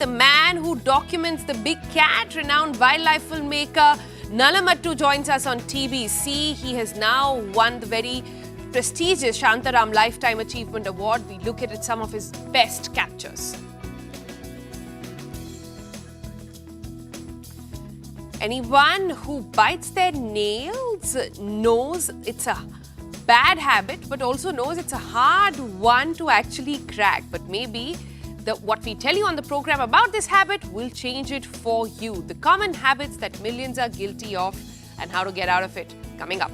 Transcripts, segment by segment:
The man who documents the big cat, renowned wildlife filmmaker Nalamattu joins us on TBC. He has now won the very prestigious Shantaram Lifetime Achievement Award. We look at some of his best captures. Anyone who bites their nails knows it's a bad habit, but also knows it's a hard one to actually crack. But maybe what we tell you on the program about this habit will change it for you. The common habits that millions are guilty of and how to get out of it. Coming up.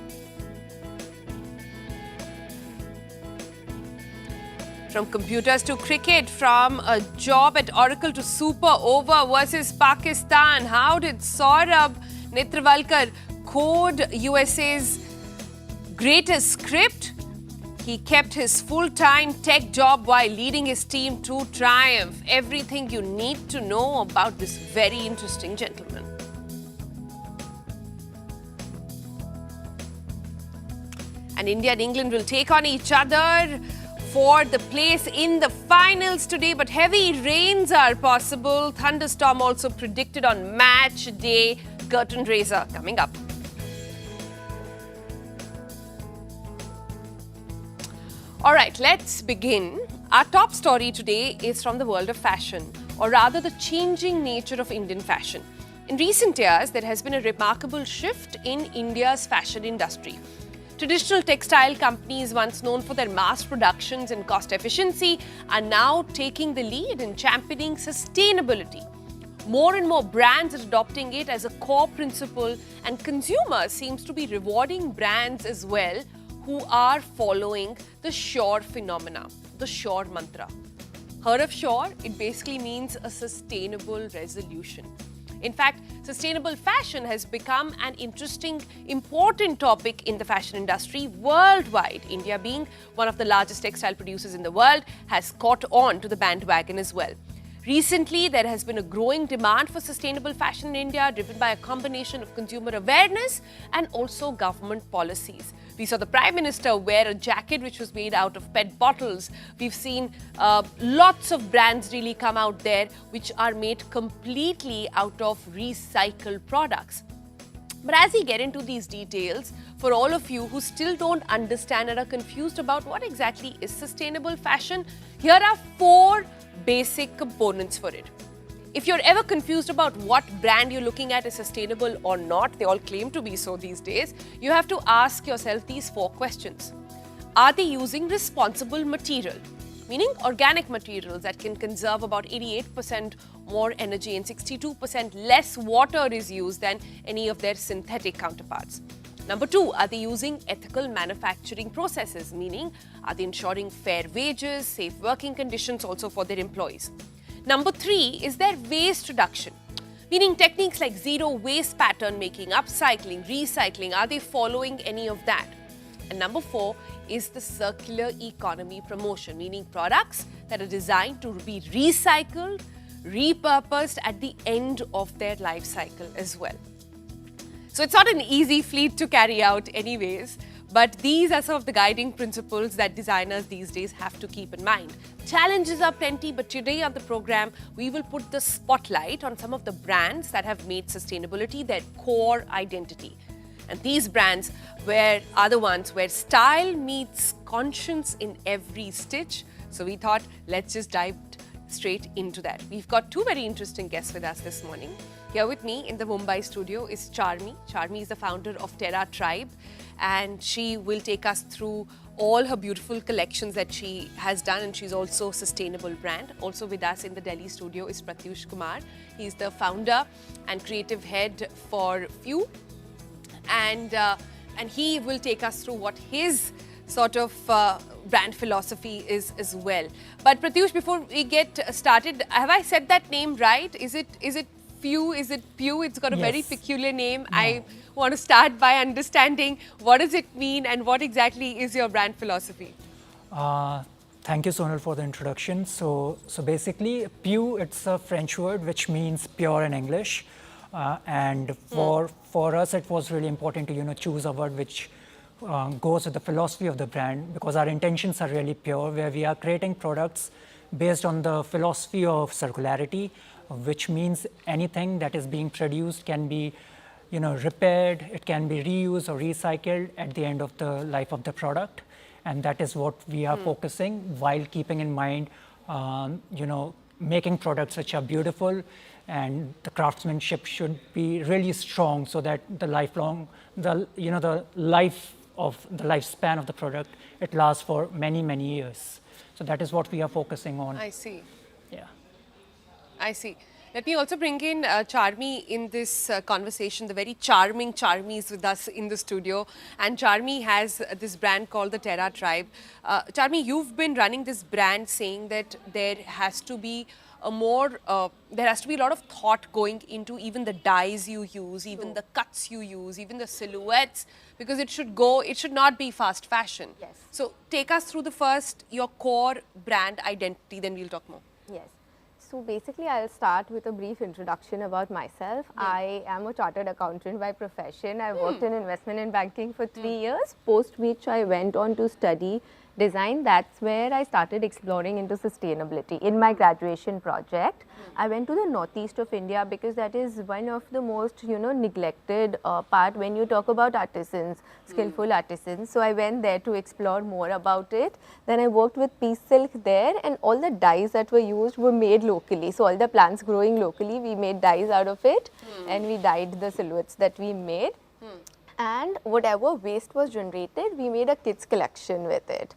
From computers to cricket, from a job at Oracle to super over versus Pakistan. How did Saurabh Netravalkar code USA's greatest script? He kept his full-time tech job while leading his team to triumph. Everything you need to know about this very interesting gentleman. And India and England will take on each other for the place in the finals today, but heavy rains are possible. Thunderstorm also predicted on match day. Curtain raiser coming up. All right, let's begin. Our top story today is from the world of fashion, or rather the changing nature of Indian fashion. In recent years, there has been a remarkable shift in India's fashion industry. Traditional textile companies, once known for their mass productions and cost efficiency, are now taking the lead in championing sustainability. More and more brands are adopting it as a core principle, and consumers seems to be rewarding brands as well who are following the SURE phenomena, the SURE mantra. Heard of SURE? It basically means a sustainable resolution. In fact, sustainable fashion has become an interesting, important topic in the fashion industry worldwide. India, being one of the largest textile producers in the world, has caught on to the bandwagon as well. Recently, there has been a growing demand for sustainable fashion in India, driven by a combination of consumer awareness and also government policies. We saw the Prime Minister wear a jacket which was made out of PET bottles. We've seen lots of brands really come out there which are made completely out of recycled products. But as we get into these details, for all of you who still don't understand and are confused about what exactly is sustainable fashion, here are 4 basic components for it. If you're ever confused about what brand you're looking at is sustainable or not, they all claim to be so these days, you have to ask yourself these 4 questions. Are they using responsible material? Meaning organic materials that can conserve about 88% more energy and 62% less water is used than any of their synthetic counterparts. Number 2, are they using ethical manufacturing processes? Meaning, are they ensuring fair wages, safe working conditions also for their employees? Number 3 is their waste reduction, meaning techniques like zero waste pattern making, upcycling, recycling, are they following any of that? And number 4 is the circular economy promotion, meaning products that are designed to be recycled, repurposed at the end of their life cycle as well. So it's not an easy feat to carry out anyways, but these are some of the guiding principles that designers these days have to keep in mind. Challenges are plenty, but today on the program, we will put the spotlight on some of the brands that have made sustainability their core identity. And these brands are the ones where style meets conscience in every stitch. So we thought, let's just dive straight into that. We've got 2 very interesting guests with us this morning. Here with me in the Mumbai studio is Charmi. Charmi is the founder of Terra Tribe, and she will take us through all her beautiful collections that she has done, and she's also a sustainable brand. Also with us in the Delhi studio is Pratyush Kumar. He's the founder and creative head for Few, and he will take us through what his sort of brand philosophy is as well. But Pratyush, before we get started, have I said that name right? Is it Few? Is it Pew? It's got a very peculiar name. No. I want to start by understanding what does it mean and what exactly is your brand philosophy? Thank you, Sonal, for the introduction. So basically, Pew, it's a French word which means pure in English. And for us, it was really important to choose a word which goes with the philosophy of the brand, because our intentions are really pure, where we are creating products based on the philosophy of circularity, which means anything that is being produced can be repaired, it can be reused or recycled at the end of the life of the product. And that is what we are focusing, while keeping in mind, making products which are beautiful, and the craftsmanship should be really strong, so that the lifespan of the product, it lasts for many, many years. So that is what we are focusing on. I see. Yeah. I see. Let me also bring in Charmi in this conversation. The very charming Charmi is with us in the studio. And Charmi has this brand called the Terra Tribe. Charmi, you've been running this brand saying that there has to be a lot of thought going into even the dyes you use, even the cuts you use, even the silhouettes, because it should not be fast fashion. Yes. So take us through your core brand identity, then we'll talk more. Yes. So basically, I'll start with a brief introduction about myself. I am a chartered accountant by profession. I worked in investment and banking for 3 years, post which I went on to study design. That's where I started exploring into sustainability. In my graduation project, I went to the northeast of India because that is one of the most neglected part when you talk about artisans, skillful artisans. So I went there to explore more about it. Then I worked with piece silk there, and all the dyes that were used were made locally. So all the plants growing locally, we made dyes out of it, and we dyed the silhouettes that we made. And whatever waste was generated, we made a kids collection with it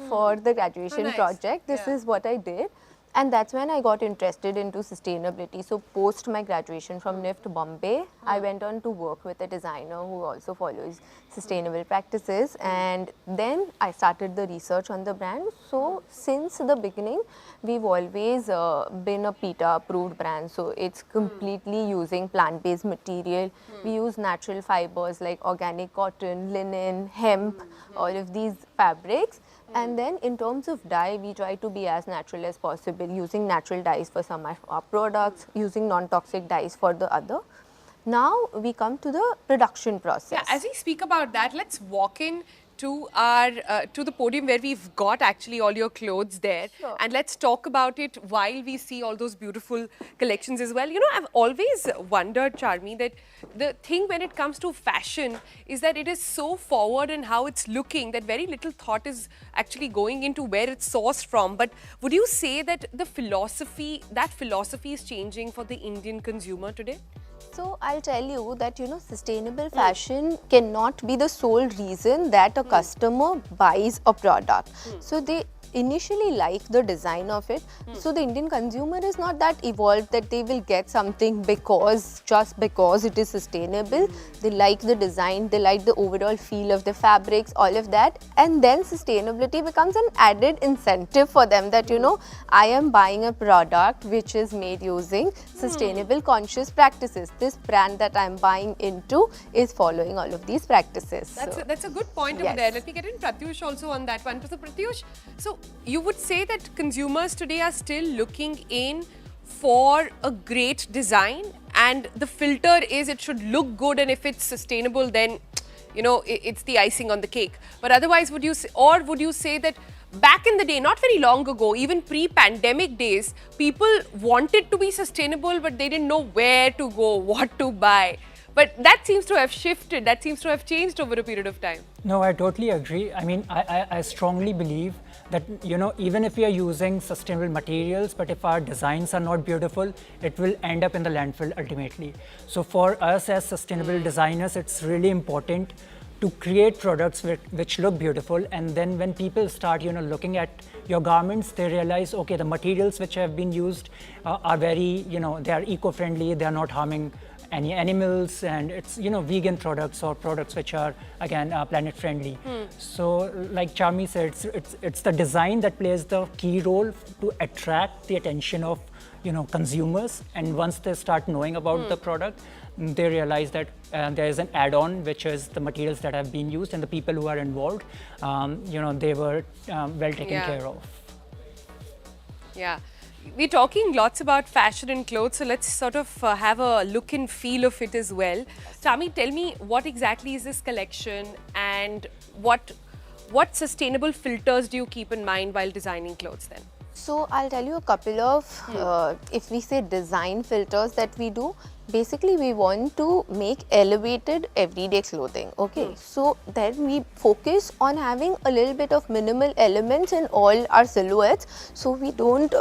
for the graduation project. This is what I did. And that's when I got interested into sustainability. So post my graduation from NIFT Bombay, I went on to work with a designer who also follows sustainable practices. And then I started the research on the brand. So since the beginning, we've always been a PETA approved brand. So it's completely using plant-based material. We use natural fibers like organic cotton, linen, hemp, all of these fabrics. And then in terms of dye, we try to be as natural as possible, using natural dyes for some of our products, using non-toxic dyes for the other. Now we come to the production process. Yeah, as we speak about that, let's walk in to the podium where we've got actually all your clothes there. Sure. And let's talk about it while we see all those beautiful collections as well. I've always wondered, Charmi, that the thing when it comes to fashion is that it is so forward in how it's looking that very little thought is actually going into where it's sourced from. But would you say that that philosophy is changing for the Indian consumer today? So I'll tell you that sustainable fashion cannot be the sole reason that a customer buys a product. So they initially like the design of it. So the Indian consumer is not that evolved that they will get something just because it is sustainable. They like the design, they like the overall feel of the fabrics, all of that. And then sustainability becomes an added incentive for them that, I am buying a product which is made using sustainable conscious practices. This brand that I'm buying into is following all of these practices. That's a good point over there. Let me get in Pratyush also on that one. So Pratyush, so you would say that consumers today are still looking in for a great design, and the filter is it should look good, and if it's sustainable, then it's the icing on the cake. But otherwise, would you say that back in the day, not very long ago, even pre-pandemic days, people wanted to be sustainable, but they didn't know where to go, what to buy. But that seems to have shifted, that seems to have changed over a period of time. No, I totally agree. I mean, I strongly believe that, even if we are using sustainable materials, but if our designs are not beautiful, it will end up in the landfill ultimately. So for us as sustainable designers, it's really important to create products which look beautiful, and then when people start looking at your garments, they realize, okay, the materials which have been used are very, they are eco-friendly, they are not harming any animals, and it's vegan products or products which are again planet friendly. So like Charmi said, it's the design that plays the key role to attract the attention of consumers, and once they start knowing about the product, they realize that there is an add-on, which is the materials that have been used, and the people who are involved, they were well taken care of. Yeah. We're talking lots about fashion and clothes, so let's sort of have a look and feel of it as well. Charmi, tell me, what exactly is this collection, and what sustainable filters do you keep in mind while designing clothes then? So I'll tell you a couple of, if we say design filters that we do, basically we want to make elevated everyday clothing, okay? So then we focus on having a little bit of minimal elements in all our silhouettes, so we don't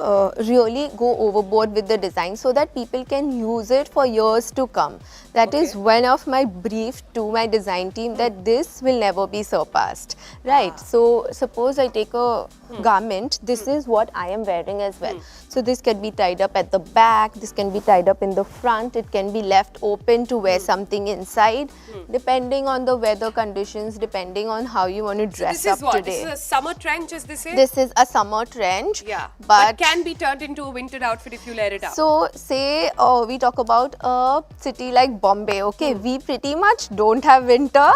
really go overboard with the design so that people can use it for years to come. That is one of my brief to my design team, that this will never be surpassed, right? So suppose I take a garment, this is what I am wearing as well. So this can be tied up at the back, this can be tied up in the front, it can be left open to wear something inside, depending on the weather conditions, depending on how you want to dress This up is what? today. This is a summer trench, as they say? This is a summer trench, Yeah, but can be turned into a winter outfit if you layer it up. so say we talk about a city like Bombay, okay, we pretty much don't have winter.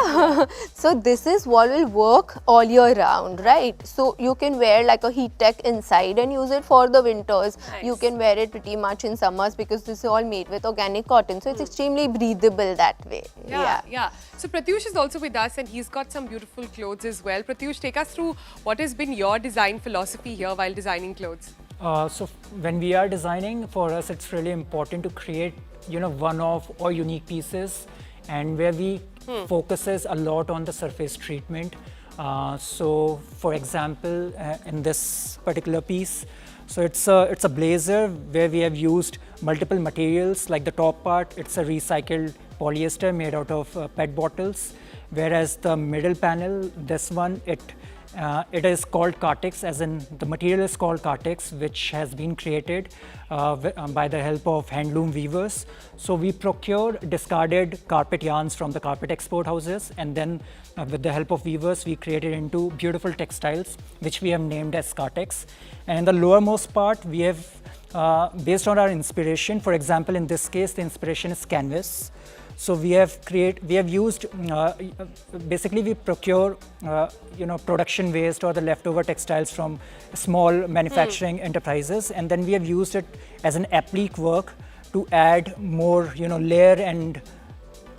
So this is what will work all year round, right? So you can wear like a heat tech inside and use it for the winters. You can wear it pretty much in summers because this is all made with organic cotton, so it's extremely breathable that way. Yeah. So Pratyush is also with us and he's got some beautiful clothes as well. Pratyush, take us through what has been your design philosophy here while designing clothes. So when we are designing, for us it's really important to create, one-off or unique pieces, and where we focuses a lot on the surface treatment. So for example, in this particular piece, so it's a blazer where we have used multiple materials. Like the top part, it's a recycled polyester made out of PET bottles, whereas the middle panel, this one, it is called Cartex, as in the material is called Cartex, which has been created by the help of handloom weavers. So we procure discarded carpet yarns from the carpet export houses, and then with the help of weavers, we created into beautiful textiles, which we have named as Cartex. And in the lowermost part, we have, based on our inspiration, for example, in this case, the inspiration is canvas. So we have used, basically we procure, production waste or the leftover textiles from small manufacturing enterprises, and then we have used it as an applique work to add more, layer and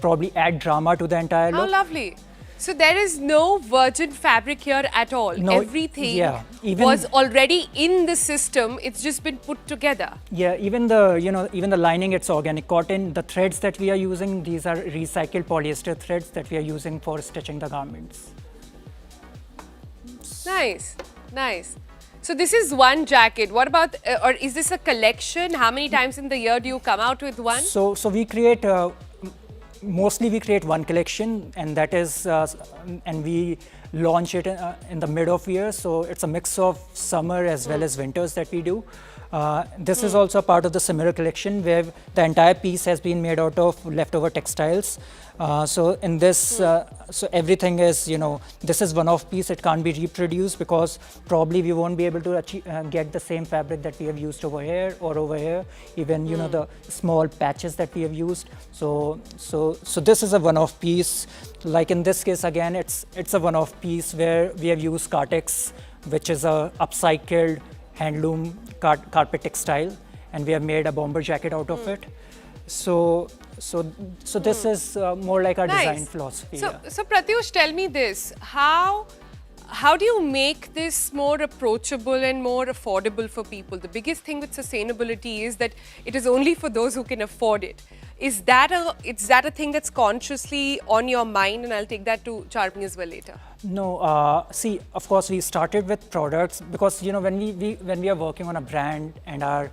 probably add drama to the entire look. How lovely. So there is no virgin fabric here at all. No, everything even was already in the system. It's just been put together. Yeah, even the lining, it's organic cotton. The threads that we are using, these are recycled polyester threads that we are using for stitching the garments. Nice, nice. So this is one jacket. What about, or is this a collection? How many times in the year do you come out with one? So we create. Mostly we create one collection, and that is, and we launch it in the mid of year. So it's a mix of summer as well as winters that we do. This is also a part of the similar collection where the entire piece has been made out of leftover textiles. So in this, so everything is, this is one-off piece. It can't be reproduced because probably we won't be able to achieve, get the same fabric that we have used over here or over here. Even the small patches that we have used. So this is a one-off piece. Like in this case, again, it's a one-off piece where we have used Cartex, which is a upcycled handloom carpet textile, and we have made a bomber jacket out of it. So this is more like our design philosophy. So Pratyush, tell me this: how do you make this more approachable and more affordable for people? The biggest thing with sustainability is that it is only for those who can afford it. Is that a thing that's consciously on your mind? And I'll take that to Charmi as well later. No, see, of course, we started with products because when we are working on a brand and our,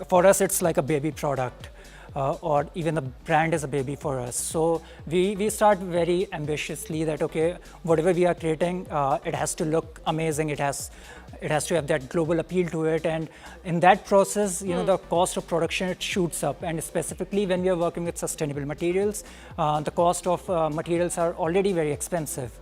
for us it's like a baby product. Or even the brand is a baby for us. So we start very ambitiously that, okay, whatever we are creating, it has to look amazing. It has to have that global appeal to it. And in that process, the cost of production, it shoots up. And specifically when we are working with sustainable materials, the cost of materials are already very expensive.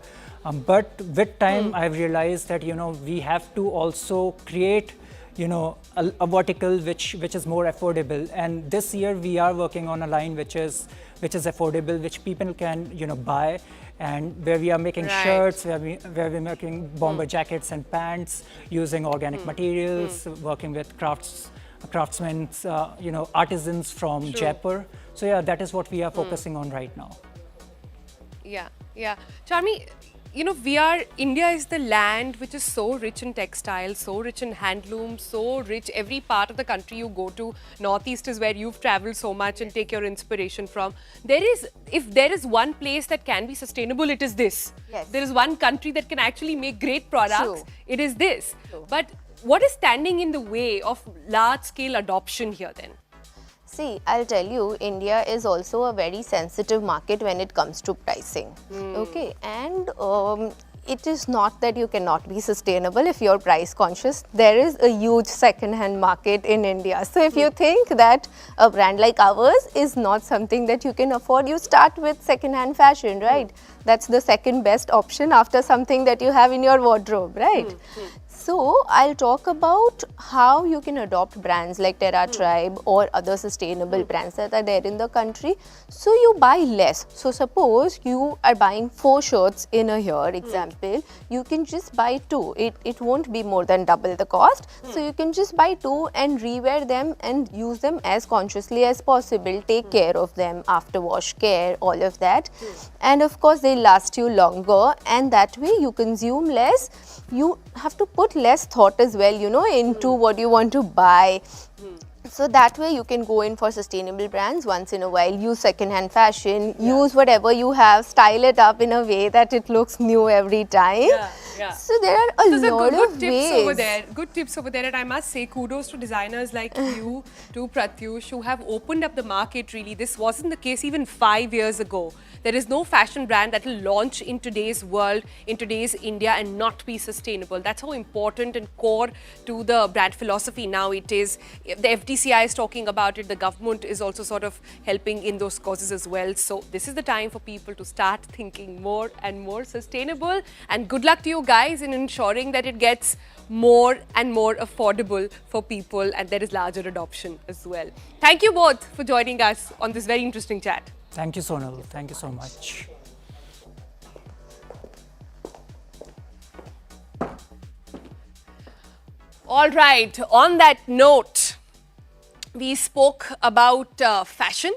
But with time, I've realized that, we have to also create a vertical which is more affordable. And this year we are working on a line which is affordable, which people can buy, and where we are making shirts, where we're making bomber jackets and pants using organic materials, working with craftsmen, artisans from Jaipur. So yeah, that is what we are focusing on right now. Yeah. Charmi, India is the land which is so rich in textiles, so rich in handloom, so rich. Every part of the country you go to, Northeast is where you've traveled so much and take your inspiration from. If there is one place that can be sustainable, it is this. Yes. There is one country that can actually make great products, True. it is this. True. But what is standing in the way of large-scale adoption here then? See, I'll tell you, India is also a very sensitive market when it comes to pricing. Okay, and it is not that you cannot be sustainable if you're price conscious. There is a huge second-hand market in India. So if you think that a brand like ours is not something that you can afford, you start with second-hand fashion, right? That's the second best option after something that you have in your wardrobe, right? So, I'll talk about how you can adopt brands like Terra Tribe or other sustainable brands that are there in the country. So, you buy less. So, suppose you are buying 4 shirts in a year, example, you can just buy 2. It won't be more than double the cost. So, you can just buy 2 and rewear them and use them as consciously as possible. Take care of them, after wash care, all of that. And of course, they last you longer, and that way you consume less. You have to put less thought as well, into what you want to buy. So that way you can go in for sustainable brands once in a while, use second-hand fashion, use whatever you have, style it up in a way that it looks new every time. So there are a lot of ways. Good tips over there, and I must say kudos to designers like you, to Pratyush, who have opened up the market really. This wasn't the case even 5 years ago. There is no fashion brand that will launch in today's world, in today's India, and not be sustainable. That's how important and core to the brand philosophy now it is. The FDCI is talking about it. The government is also sort of helping in those causes as well. So this is the time for people to start thinking more and more sustainable. And good luck to you guys in ensuring that it gets more and more affordable for people and there is larger adoption as well. Thank you both for joining us on this very interesting chat. Thank you, Sonal. Thank you so much. All right, on that note, we spoke about fashion,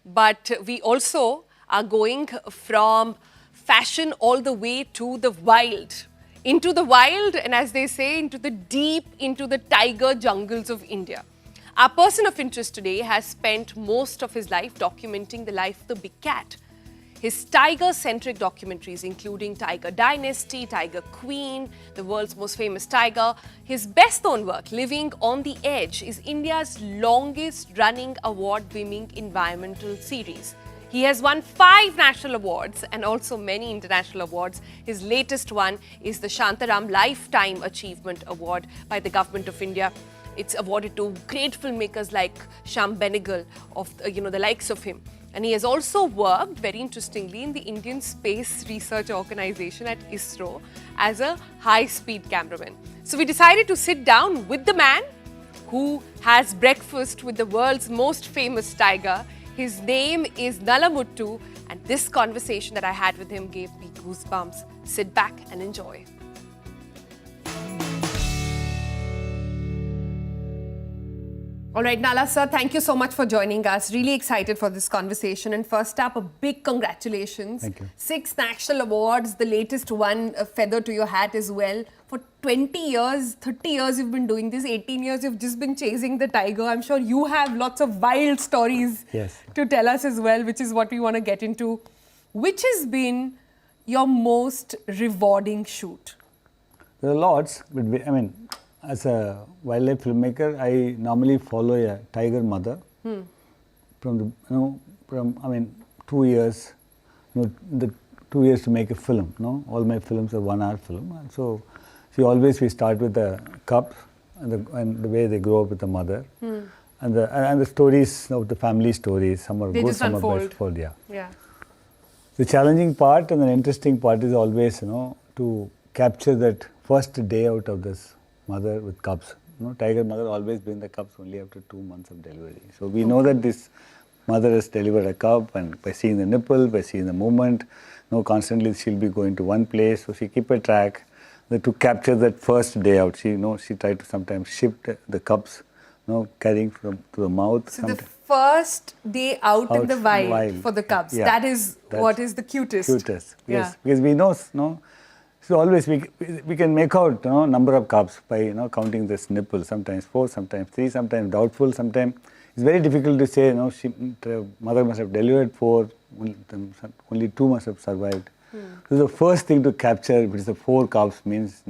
but we also are going from fashion all the way to the wild. Into the wild, and as they say, into the deep, into the tiger jungles of India. Our person of interest today has spent most of his life documenting the life of the big cat. His tiger-centric documentaries, including Tiger Dynasty, Tiger Queen, the world's most famous tiger. His best-known work, Living on the Edge, is India's longest-running award-winning environmental series. He has won 5 national awards and also many international awards. His latest one is the Shantaram Lifetime Achievement Award by the Government of India. It's awarded to great filmmakers like Shyam Benegal, the likes of him. And he has also worked, very interestingly, in the Indian Space Research Organization at ISRO as a high-speed cameraman. So we decided to sit down with the man who has breakfast with the world's most famous tiger. His name is Nalamuttu, and this conversation that I had with him gave me goosebumps. Sit back and enjoy. All right, Nala sir, thank you so much for joining us. Really excited for this conversation. And first up, a big congratulations. Thank you. 6 national awards, the latest one, a feather to your hat as well. For 20 years, 30 years you've been doing this, 18 years you've just been chasing the tiger. I'm sure you have lots of wild stories to tell us as well, which is what we want to get into. Which has been your most rewarding shoot? There are lots, but as a wildlife filmmaker, I normally follow a tiger mother from 2 years, the 2 years to make a film. All my films are 1 hour film, and so we start with the cubs and the way they grow up with the mother, and the stories of the family stories. Some are good, some are best. Yeah. The challenging part and the interesting part is always to capture that first day out of this mother with cubs. Tiger mother always bring the cubs only after 2 months of delivery. So we know that this mother has delivered a cub, and by seeing the nipple, by seeing the movement, constantly she'll be going to one place. So she keep a track to capture that first day out. She tried to sometimes shift the cubs, carrying to the mouth. So the first day out in Out the in the wild wild. for the cubs. Yeah. That is That's what is the cutest. Cutest, Yeah. yes. Because we know, so always we can make out, number of cubs by, counting this nipple. Sometimes 4, sometimes 3, sometimes doubtful, sometimes it's very difficult to say, the mother must have delivered 4, only 2 must have survived. So the first thing to capture, if it's the 4 cubs, means,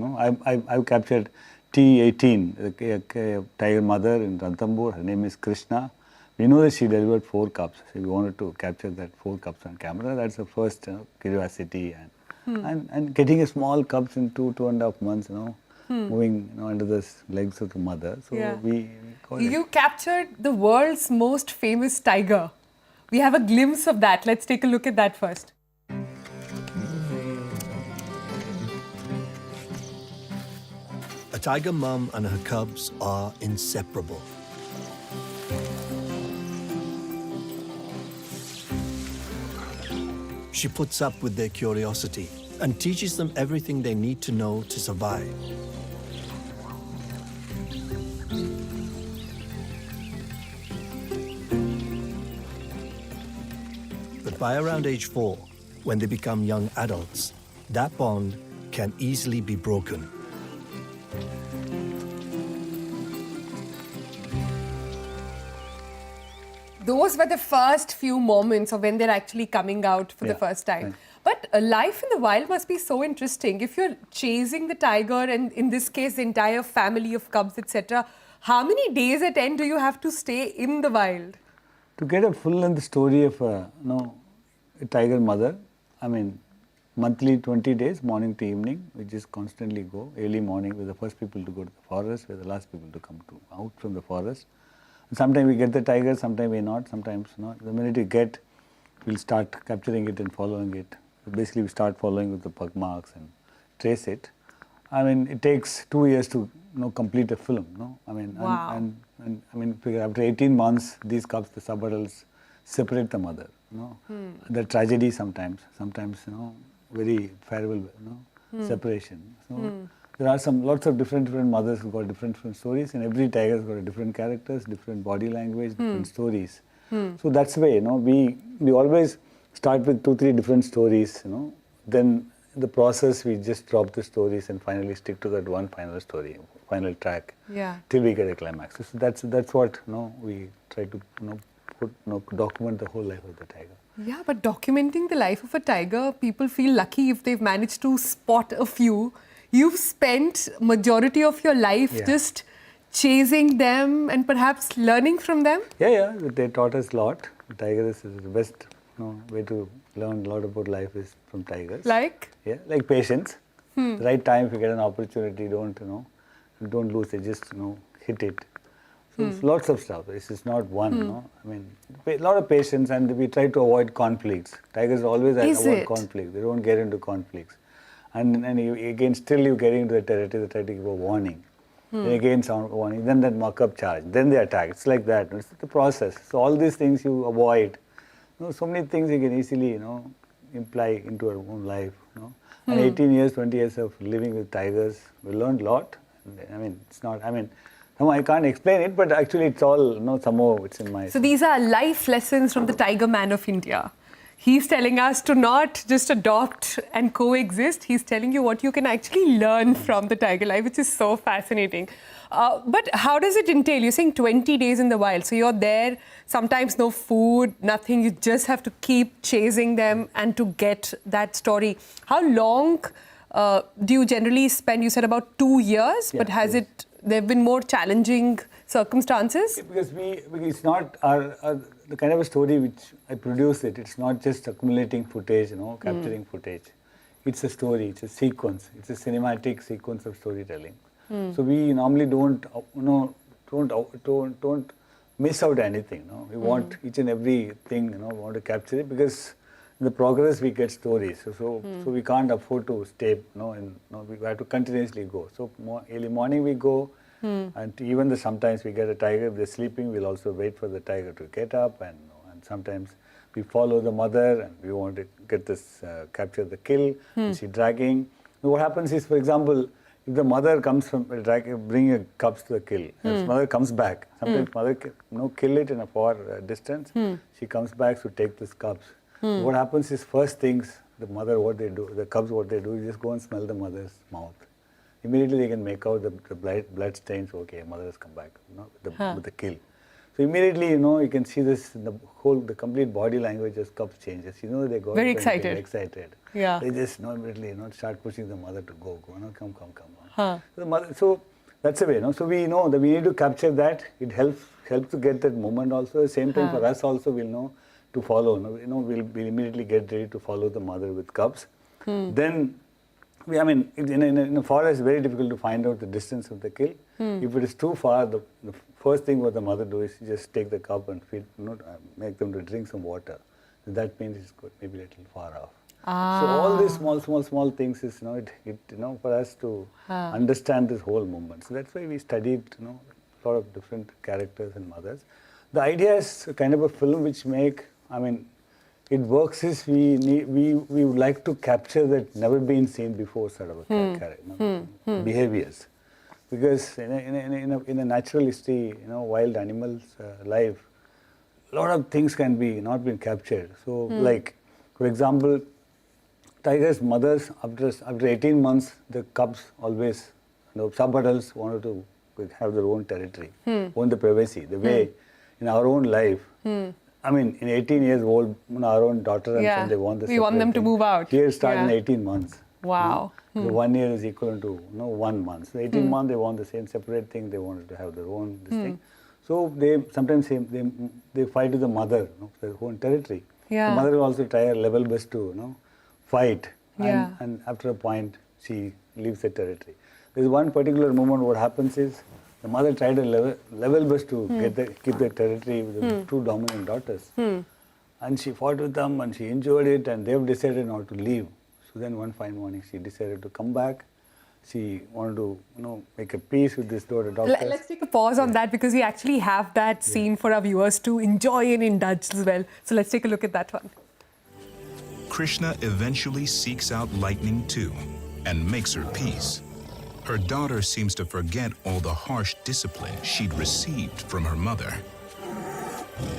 I've captured T18, the tiger mother in Ranthambore. Her name is Krishna. We know that she delivered 4 cubs. So we wanted to capture that 4 cubs on camera. That's the first curiosity, and getting a small cubs in 2.5 months, moving under the legs of the mother. So Yeah. we call it. You captured the world's most famous tiger. We have a glimpse of that. Let's take a look at that first. A tiger mum and her cubs are inseparable. She puts up with their curiosity and teaches them everything they need to know to survive. But by around age 4, when they become young adults, that bond can easily be broken. Those were the first few moments of when they're actually coming out for the first time. Right. But life in the wild must be so interesting. If you're chasing the tiger, and in this case, the entire family of cubs, etc., how many days at end do you have to stay in the wild? To get a full-length story of a tiger mother, monthly 20 days, morning to evening, we just constantly go. Early morning, we're the first people to go to the forest, we're the last people to come out from the forest. Sometimes we get the tiger, sometimes we not, sometimes not. The minute we get, we'll start capturing it and following it. So basically, we start following with the pug marks and trace it. It takes 2 years to complete a film. Wow. After 18 months, these cubs, the sub-adults, separate the mother. The tragedy sometimes, very farewell, separation. So there are lots of different mothers who got different stories, and every tiger has got a different characters, different body language, different stories. So that's the way, we always start with 2-3 different stories, then in the process we just drop the stories and finally stick to that one final story, final track, till we get a climax. So that's what we try to document the whole life of the tiger. Yeah, but documenting the life of a tiger, people feel lucky if they've managed to spot a few. You've spent majority of your life just chasing them and perhaps learning from them? Yeah, they taught us a lot. The tiger is the best way to learn a lot about life is from tigers. Like? Yeah, like patience. The right time, if you get an opportunity, don't lose it, just hit it. So it's lots of stuff. This is not one. A lot of patience, and we try to avoid conflicts. Tigers always avoid conflict. They don't get into conflicts. And again, still you getting into the territory, they try to give a warning. Then again, sound warning. Then that mock-up charge. Then they attack. It's like that. It's the process. So all these things you avoid. So many things you can easily, imply into our own life. And 18 years, 20 years of living with tigers, we learned a lot. It's not. I can't explain it, but actually, it's all. Somehow it's in my. So these are life lessons from the Tiger Man of India. He's telling us to not just adopt and coexist. He's telling you what you can actually learn from the tiger life, which is so fascinating. But how does it entail? You're saying 20 days in the wild. So you're there, sometimes no food, nothing. You just have to keep chasing them and to get that story. How long do you generally spend? You said about 2 years, but there have been more challenging circumstances? Because it's not the kind of a story which I produce it's not just accumulating footage, capturing footage. It's a story, it's a sequence, it's a cinematic sequence of storytelling. So we normally don't miss out anything. We want each and every thing, we want to capture it because in the progress we get stories. So we can't afford to stay, we have to continuously go. So early morning we go. And even sometimes we get a tiger, if they're sleeping, we'll also wait for the tiger to get up, and sometimes we follow the mother and we want to get this, capture the kill, and she dragging. What happens is, for example, if if the mother comes from, bring a cubs to the kill, and mother comes back, sometimes mother kill it in a far distance, she comes back to take these cubs. What happens is, first things, the mother, what they do, the cubs, what they do, is just go and smell the mother's mouth. Immediately they can make out the blood stains. Okay, mother has come back, with the kill. So immediately, you can see this in the complete body language as cubs changes. They go very excited. Yeah. They just immediately start pushing the mother to go, come. So the mother, so that's the way. So we know that we need to capture that. It helps to get that moment also. At the same time, for us also, we'll know to follow. We'll immediately get ready to follow the mother with cubs. Then, in a forest, it's very difficult to find out the distance of the kill. If it is too far, the first thing what the mother does is just take the cub and feed, make them to drink some water. So that means it's maybe a little far off. So all these small things is, for us to understand this whole movement. So that's why we studied, a lot of different characters and mothers. The idea is kind of a film which it works is we would like to capture that never been seen before sort of a behaviors, because in a natural history, wild animals' life, a lot of things can be not been captured. So, like for example, tigers' mothers after 18 months, the cubs always, sub-adults wanted to have their own territory, own the privacy. The way in our own life. In 18 years old, our own daughter and son, they want this. We want them to move out. Here start in 18 months. Wow. The 1 year is equivalent to 1 month. So 18 months, they want the same separate thing. They wanted to have their own thing. So they sometimes they fight with the mother, their own territory. Yeah. The mother will also try her level best to fight. And after a point, she leaves the territory. There's one particular moment. What happens is, the mother tried her level best to keep the territory with the two dominant daughters. And she fought with them and she enjoyed it, and they've decided not to leave. So then one fine morning she decided to come back. She wanted to make a peace with this daughter. Let's take a pause on that, because we actually have that scene for our viewers to enjoy and indulge as well. So let's take a look at that one. Krishna eventually seeks out lightning too and makes her peace. Her daughter seems to forget all the harsh discipline she'd received from her mother.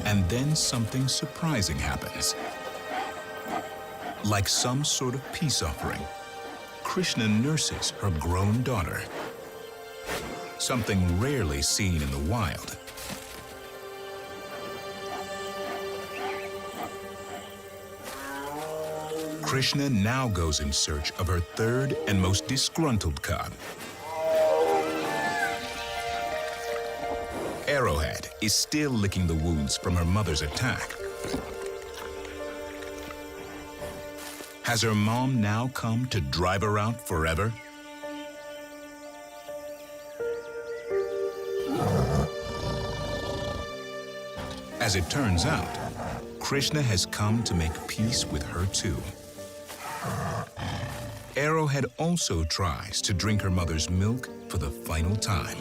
And then something surprising happens. Like some sort of peace offering, Krishna nurses her grown daughter. Something rarely seen in the wild. Krishna now goes in search of her third and most disgruntled cub. Arrowhead is still licking the wounds from her mother's attack. Has her mom now come to drive her out forever? As it turns out, Krishna has come to make peace with her too. Arrowhead also tries to drink her mother's milk for the final time.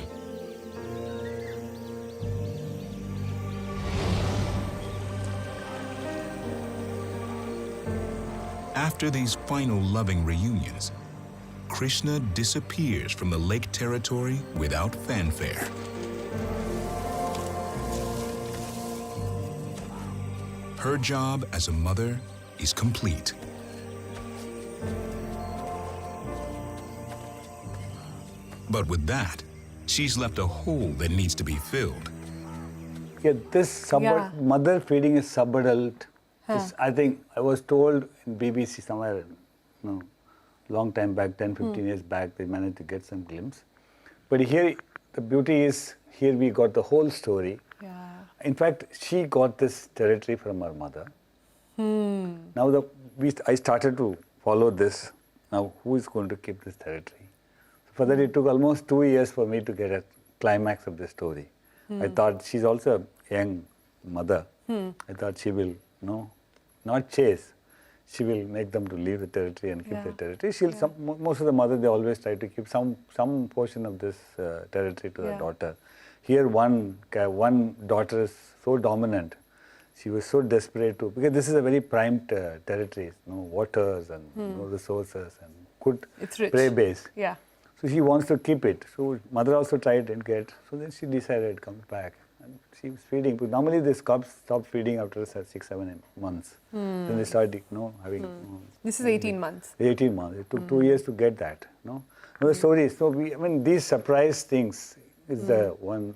After these final loving reunions, Krishna disappears from the lake territory without fanfare. Her job as a mother is complete. But with that, she's left a hole that needs to be filled. Yeah, this mother feeding a sub-adult, I think I was told in BBC somewhere, long time back, 10, 15 years back, they managed to get some glimpse. But here, the beauty is, here we got the whole story. Yeah. In fact, she got this territory from her mother. Now I started to follow this. Now, who is going to keep this territory? For that, it took almost 2 years for me to get a climax of the story. I thought she's also a young mother. I thought she will, not chase. She will make them to leave the territory and keep the territory. Most of the mothers, they always try to keep some portion of this territory to the daughter. Here, one daughter is so dominant. She was so desperate to, because this is a very primed territory, waters and resources and good prey base. Yeah. So she wants to keep it. So mother also tried and get. So then she decided come back. And she was feeding. But normally these cubs stop feeding after 6-7 months. Then they start, having. This is 18 months. 18 months. It took 2 years to get that. The story. So these surprise things is the one.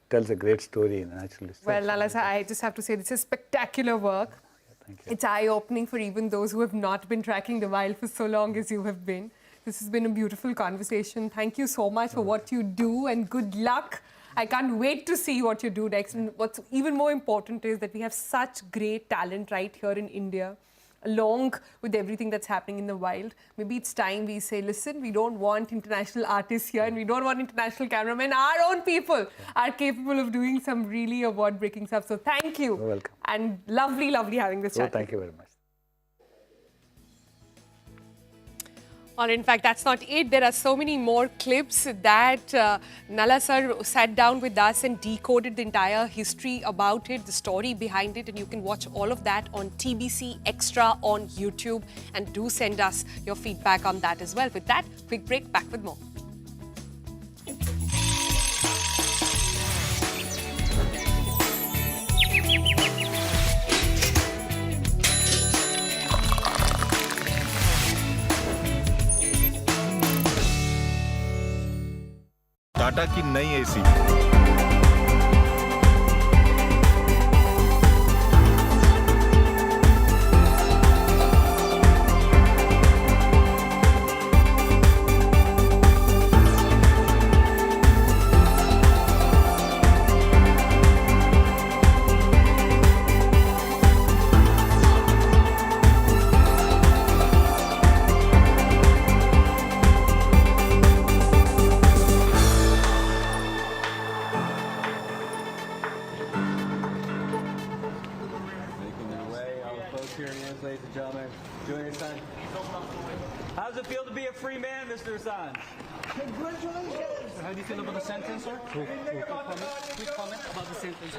Tells a great story in the naturalist. Well, Nala sir, I just have to say this is spectacular work. Thank you. It's eye-opening for even those who have not been tracking the wild for so long as you have been. This has been a beautiful conversation. Thank you so much for what you do and good luck. I can't wait to see what you do next. And what's even more important is that we have such great talent right here in India, along with everything that's happening in the wild. Maybe it's time we say, listen, we don't want international artists here and we don't want international cameramen. Our own people are capable of doing some really award-breaking stuff. So thank you. You're welcome. And lovely, lovely having this chat. Thank you very much. Or in fact, that's not it. There are so many more clips that Nala sir sat down with us and decoded the entire history about it, the story behind it. And you can watch all of that on TBC Extra on YouTube. And do send us your feedback on that as well. With that, quick break, back with more. Tata की नई AC ladies and gentlemen. Julian Assange. How does it feel to be a free man, Mr. Assange? Congratulations! How do you feel about the sentence, sir? Quick comment about the sentence.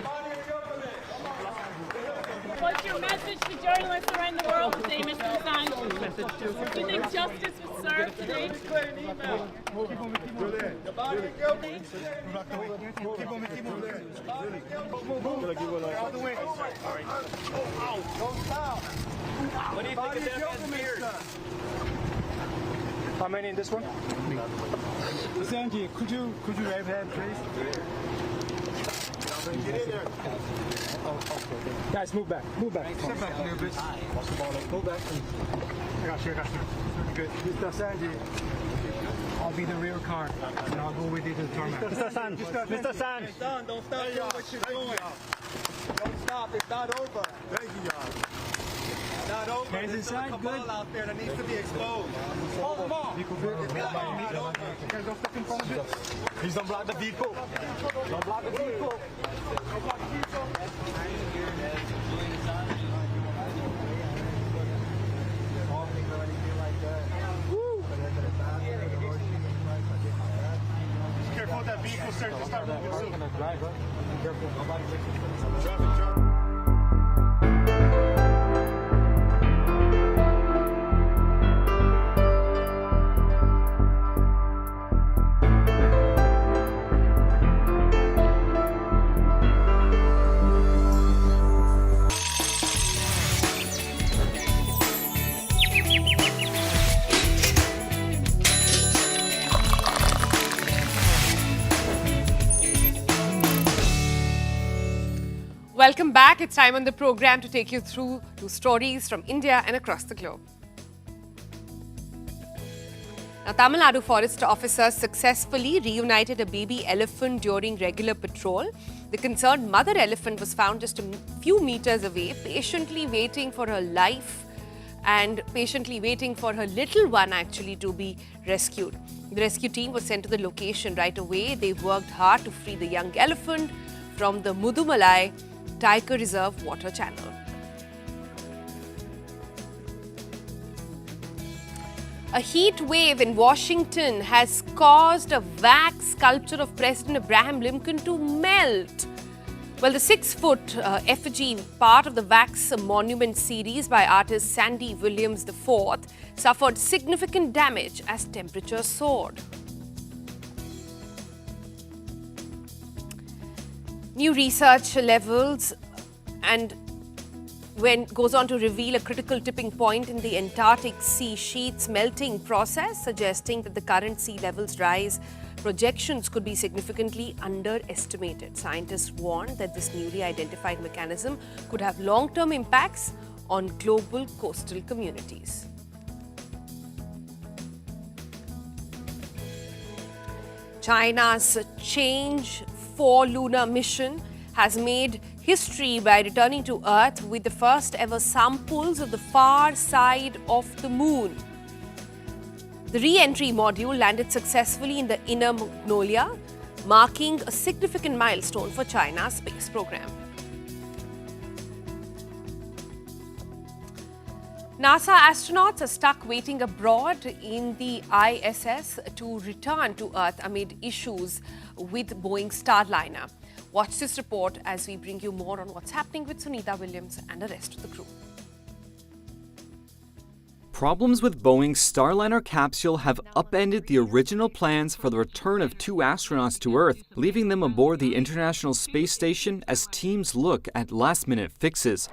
What's your message to journalists around the world today, Mr. Assange? Do you think justice was served today? What do you think of that man's beard? How many in this one? Assange, could you wave hand, please? Get in there. Guys, move back. Step back a little bit. Move back. I got you. Good. Mr. Assange, I'll be the rear car, and I'll go with you to the tarmac. Mr. Assange. Don't stop doing what you're doing. Don't stop. It's not over. Thank you, y'all. Not over. Hands There's still a inside, cabal good. out there that needs to be exposed. Hold them on. Not over. Guys, don't step in front of it. Please don't block the vehicle. Don't block the vehicle. Careful with that vehicle, sir. Just start moving soon. Be careful. Welcome back. It's time on the program to take you through two stories from India and across the globe. Now, Tamil Nadu forest officers successfully reunited a baby elephant during regular patrol. The concerned mother elephant was found just a few meters away, patiently waiting for her life and patiently waiting for her little one actually to be rescued. The rescue team was sent to the location right away. They worked hard to free the young elephant from the Mudumalai Tiger Reserve water channel. A heat wave in Washington has caused a wax sculpture of President Abraham Lincoln to melt. Well, the 6-foot effigy, part of the wax monument series by artist Sandy Williams IV, suffered significant damage as temperatures soared. New research levels and goes on to reveal a critical tipping point in the Antarctic sea sheets melting process, suggesting that the current sea levels rise projections could be significantly underestimated. Scientists warn that this newly identified mechanism could have long-term impacts on global coastal communities. China's Change 4 lunar mission has made history by returning to Earth with the first ever samples of the far side of the moon. The re-entry module landed successfully in the Inner Mongolia, marking a significant milestone for China's space program. NASA astronauts are stuck waiting abroad in the ISS to return to Earth amid issues with Boeing's Starliner. Watch this report as we bring you more on what's happening with Sunita Williams and the rest of the crew. Problems with Boeing's Starliner capsule have upended the original plans for the return of 2 astronauts to Earth, leaving them aboard the International Space Station as teams look at last-minute fixes.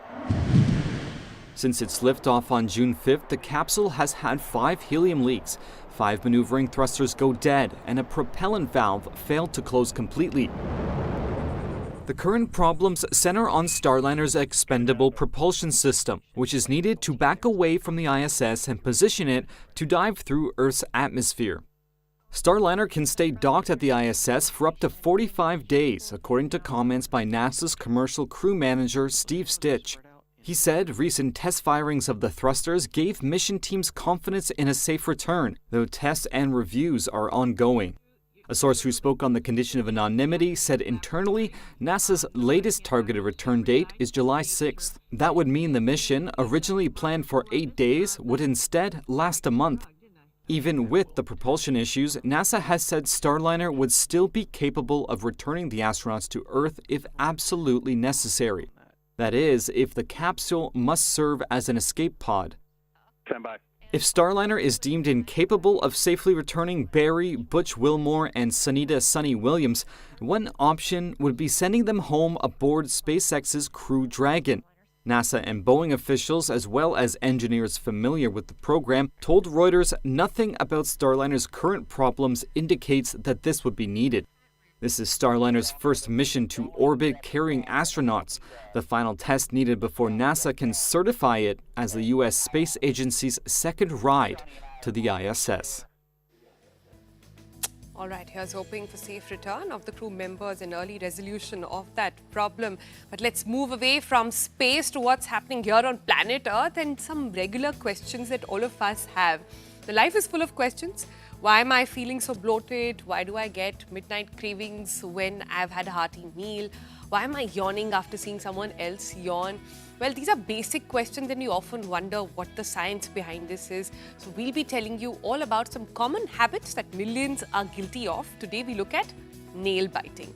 Since its liftoff on June 5th, the capsule has had 5 helium leaks, 5 maneuvering thrusters go dead, and a propellant valve failed to close completely. The current problems center on Starliner's expendable propulsion system, which is needed to back away from the ISS and position it to dive through Earth's atmosphere. Starliner can stay docked at the ISS for up to 45 days, according to comments by NASA's commercial crew manager Steve Stitch. He said recent test firings of the thrusters gave mission teams confidence in a safe return, though tests and reviews are ongoing. A source who spoke on the condition of anonymity said internally, NASA's latest targeted return date is July 6th. That would mean the mission, originally planned for 8 days, would instead last a month. Even with the propulsion issues, NASA has said Starliner would still be capable of returning the astronauts to Earth if absolutely necessary. That is, if the capsule must serve as an escape pod. Stand by. If Starliner is deemed incapable of safely returning Barry, Butch Wilmore, and Sunita Sunny Williams, one option would be sending them home aboard SpaceX's Crew Dragon. NASA and Boeing officials, as well as engineers familiar with the program, told Reuters nothing about Starliner's current problems indicates that this would be needed. This is Starliner's first mission to orbit carrying astronauts, the final test needed before NASA can certify it as the U.S. Space Agency's second ride to the ISS. All right, here's hoping for safe return of the crew members and early resolution of that problem. But let's move away from space to what's happening here on planet Earth and some regular questions that all of us have. The life is full of questions. Why am I feeling so bloated? Why do I get midnight cravings when I've had a hearty meal? Why am I yawning after seeing someone else yawn? Well, these are basic questions and you often wonder what the science behind this is. So we'll be telling you all about some common habits that millions are guilty of. Today we look at nail biting.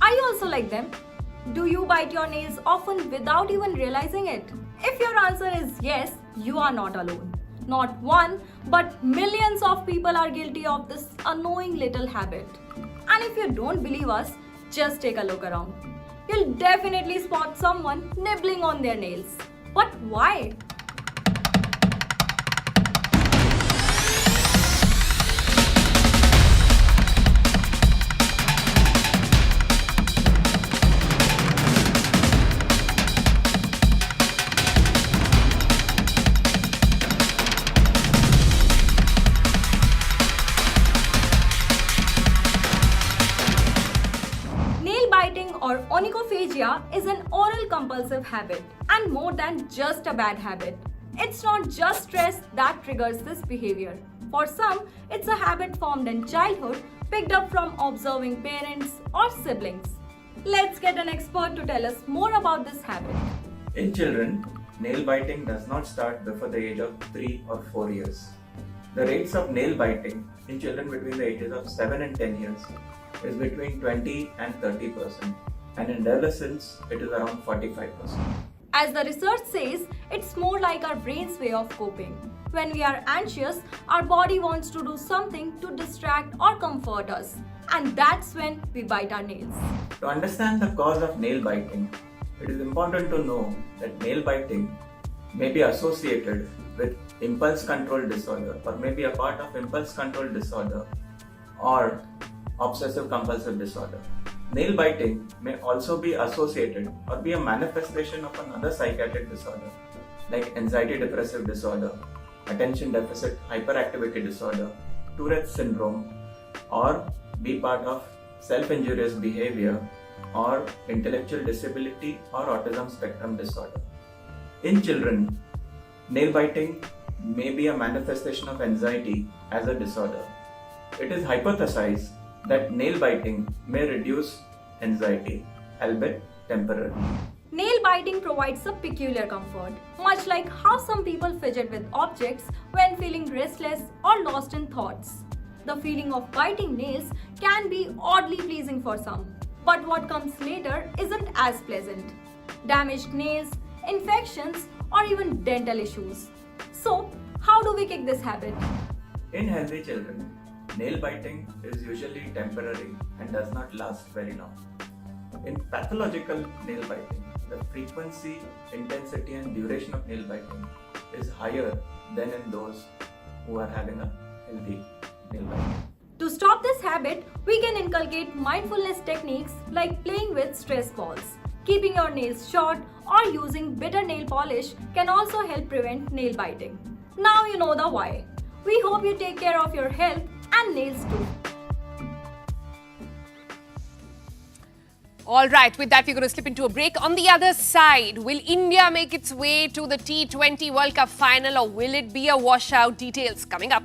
Are you also like them? Do you bite your nails often without even realizing it? If your answer is yes, you are not alone. Not one, but millions of people are guilty of this annoying little habit. And if you don't believe us, just take a look around. You'll definitely spot someone nibbling on their nails. But why? Or onychophagia is an oral compulsive habit and more than just a bad habit. It's not just stress that triggers this behavior. For some, it's a habit formed in childhood, picked up from observing parents or siblings. Let's get an expert to tell us more about this habit. In children, nail biting does not start before the age of 3 or 4 years. The rates of nail biting in children between the ages of 7 and 10 years is between 20 and 30%, and in adolescents it is around 45%. As the research says, it's more like our brain's way of coping. When we are anxious, our body wants to do something to distract or comfort us, and that's when we bite our nails. To understand the cause of nail biting, it is important to know that nail biting may be associated with impulse control disorder, or may be a part of impulse control disorder or obsessive compulsive disorder. Nail biting may also be associated or be a manifestation of another psychiatric disorder like anxiety depressive disorder, attention deficit hyperactivity disorder, Tourette's syndrome, or be part of self-injurious behavior or intellectual disability or autism spectrum disorder. In children, nail biting may be a manifestation of anxiety as a disorder. It is hypothesized that nail biting may reduce anxiety, albeit temporarily. Nail biting provides a peculiar comfort, much like how some people fidget with objects when feeling restless or lost in thoughts. The feeling of biting nails can be oddly pleasing for some, but what comes later isn't as pleasant. Damaged nails, infections, or even dental issues. So, how do we kick this habit? In healthy children, nail biting is usually temporary and does not last very long. In pathological nail biting, the frequency, intensity and duration of nail biting is higher than in those who are having a healthy nail biting. To stop this habit, we can inculcate mindfulness techniques like playing with stress balls. Keeping your nails short or using bitter nail polish can also help prevent nail biting. Now you know the why. We hope you take care of your health and nails too. All right, with that, we're going to slip into a break. On the other side, will India make its way to the T20 World Cup final, or will it be a washout? Details coming up.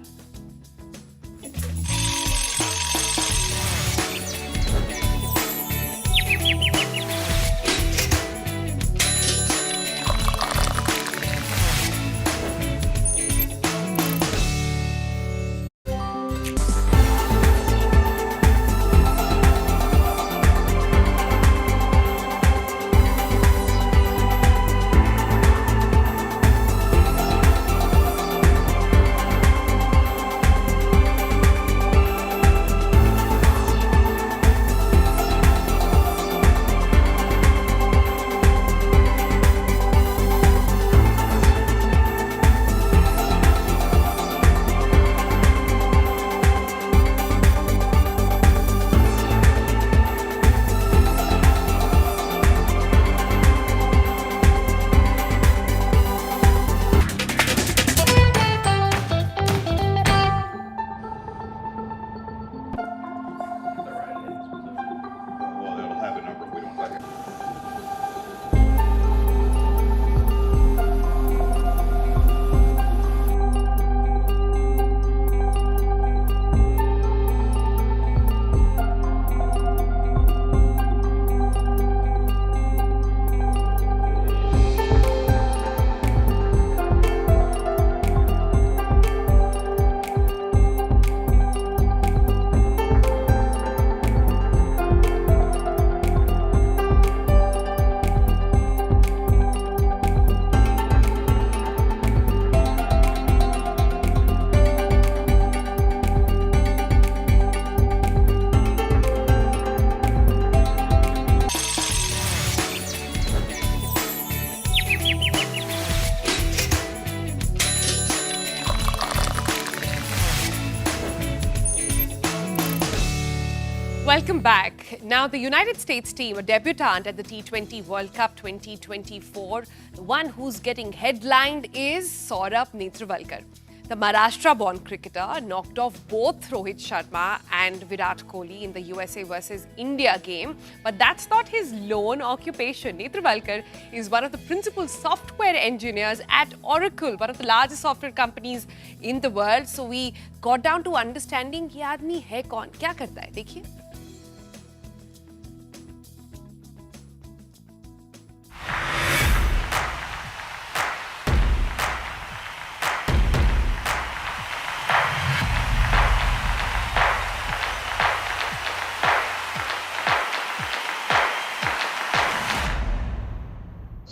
Welcome back. Now, the United States team, a debutant at the T20 World Cup 2024, the one who's getting headlined is Saurabh Netravalkar. The Maharashtra-born cricketer knocked off both Rohit Sharma and Virat Kohli in the USA versus India game. But that's not his lone occupation. Netravalkar is one of the principal software engineers at Oracle, one of the largest software companies in the world. So we got down to understanding ये आदमी है कौन, क्या करता है, देखिए.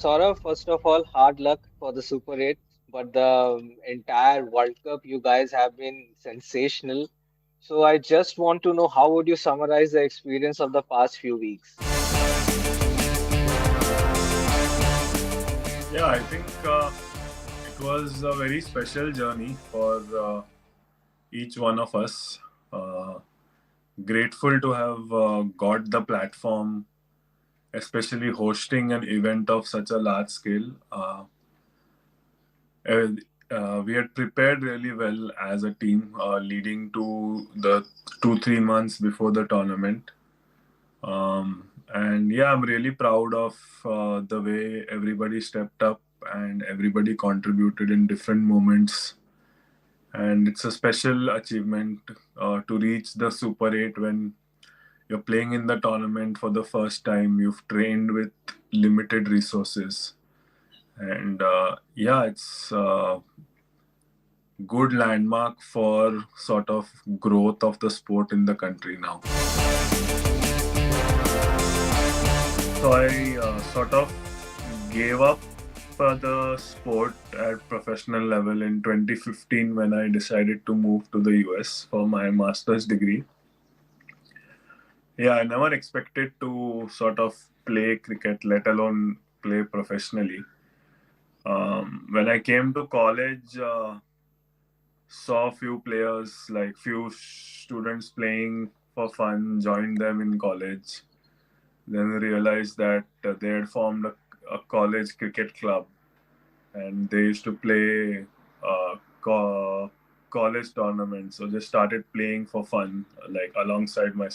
Saurav, first of all, hard luck for the Super 8, but the entire World Cup, you guys have been sensational. So I just want to know how would you summarize the experience of the past few weeks? Yeah, I think it was a very special journey for each one of us. Grateful to have got the platform, especially hosting an event of such a large scale. We had prepared really well as a team leading to the 2-3 months before the tournament. And yeah, I'm really proud of the way everybody stepped up and everybody contributed in different moments. And it's a special achievement to reach the Super 8 when you're playing in the tournament for the first time. You've trained with limited resources. And yeah, it's a good landmark for sort of growth of the sport in the country now. So I sort of gave up the sport at professional level in 2015 when I decided to move to the US for my master's degree. Yeah, I never expected to sort of play cricket, let alone play professionally. When I came to college, saw few players, like few students playing for fun, joined them in college. Then realized that they had formed a college cricket club and they used to play college tournaments. So just started playing for fun, like alongside my